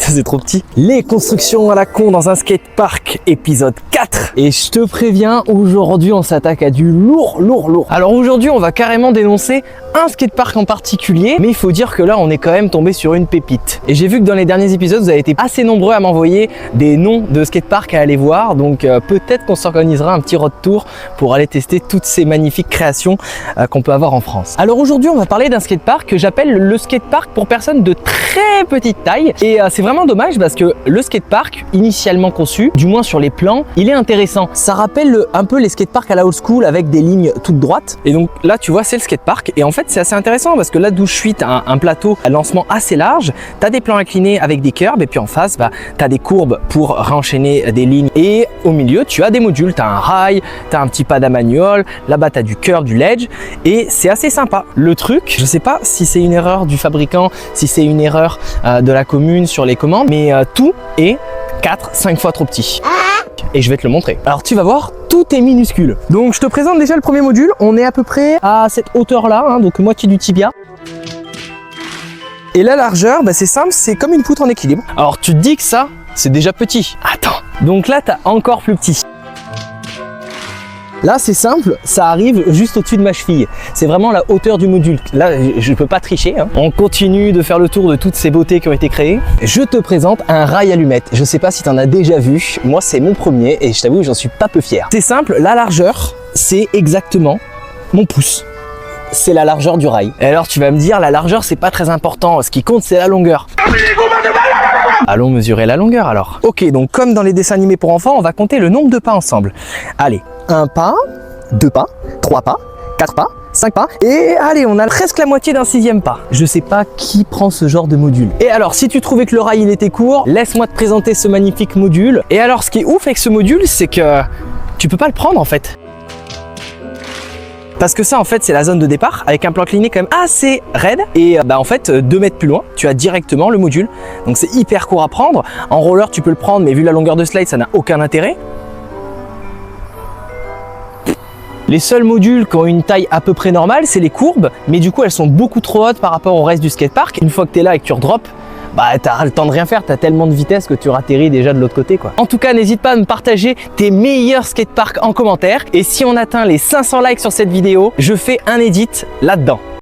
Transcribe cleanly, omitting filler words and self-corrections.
ça c'est trop petit. Les constructions à la con dans un skatepark, épisode 4. Et je te préviens, aujourd'hui on s'attaque à du lourd. Alors aujourd'hui on va carrément dénoncer un skatepark en particulier, mais il faut dire que là on est quand même tombé sur une pépite. Et j'ai vu que dans les derniers épisodes vous avez été assez nombreux à m'envoyer des noms de skateparks à aller voir, donc peut-être qu'on s'organisera un petit road tour pour aller tester toutes ces magnifiques créations qu'on peut avoir en France. Alors aujourd'hui on va parler d'un skatepark que j'appelle le skatepark pour personnes de très petite taille, et c'est vraiment dommage parce que le skatepark initialement conçu, du moins sur les plans, il est intéressant. Ça rappelle un peu les skateparks à la old school avec des lignes toutes droites, et donc là tu vois c'est le skatepark, et en fait c'est assez intéressant parce que là d'où je suis t'as un plateau à lancement assez large, t'as des plans inclinés avec des curbs, et puis en face t'as des courbes pour réenchaîner des lignes, et au milieu tu as des modules, t'as un rail, t'as un petit pad à manual, là-bas t'as du curb, du ledge, et c'est assez sympa. Le truc, je sais pas si c'est une erreur du fabricant, si c'est une erreur de la commune sur les commandes, mais tout est 4-5 fois trop petit. Et je vais te le montrer. Alors tu vas voir, tout est minuscule. Donc je te présente déjà le premier module. On est à peu près à cette hauteur là, donc moitié du tibia. Et la largeur, c'est simple, c'est comme une poutre en équilibre. Alors tu te dis que ça, c'est déjà petit. Attends. Donc là, tu as encore plus petit. Là, c'est simple, ça arrive juste au-dessus de ma cheville. C'est vraiment la hauteur du module. Là, je ne peux pas tricher, hein. On continue de faire le tour de toutes ces beautés qui ont été créées. Je te présente un rail allumette. Je ne sais pas si tu en as déjà vu. Moi, c'est mon premier et je t'avoue, j'en suis pas peu fier. C'est simple, la largeur, c'est exactement mon pouce. C'est la largeur du rail. Et alors, tu vas me dire, la largeur, c'est pas très important. Ce qui compte, c'est la longueur. Allons mesurer la longueur alors. Ok, donc comme dans les dessins animés pour enfants, on va compter le nombre de pas ensemble. Allez, 1 pas, 2 pas, 3 pas, 4 pas, 5 pas, et allez, on a presque la moitié d'un 6e pas. Je sais pas qui prend ce genre de module. Et alors, si tu trouvais que le rail il était court, laisse-moi te présenter ce magnifique module. Et alors, ce qui est ouf avec ce module, c'est que tu peux pas le prendre en fait. Parce que ça en fait c'est la zone de départ avec un plan incliné quand même assez raide, et en fait 2 mètres plus loin tu as directement le module, donc c'est hyper court à prendre. En roller tu peux le prendre, mais vu la longueur de slide ça n'a aucun intérêt. Les seuls modules qui ont une taille à peu près normale c'est les courbes, mais du coup elles sont beaucoup trop hautes par rapport au redresse du skatepark. Une fois que tu es là et que tu redrops, t'as le temps de rien faire, t'as tellement de vitesse que tu ratterris déjà de l'autre côté quoi. En tout cas, n'hésite pas à me partager tes meilleurs skateparks en commentaire, et si on atteint les 500 likes sur cette vidéo, je fais un edit là-dedans.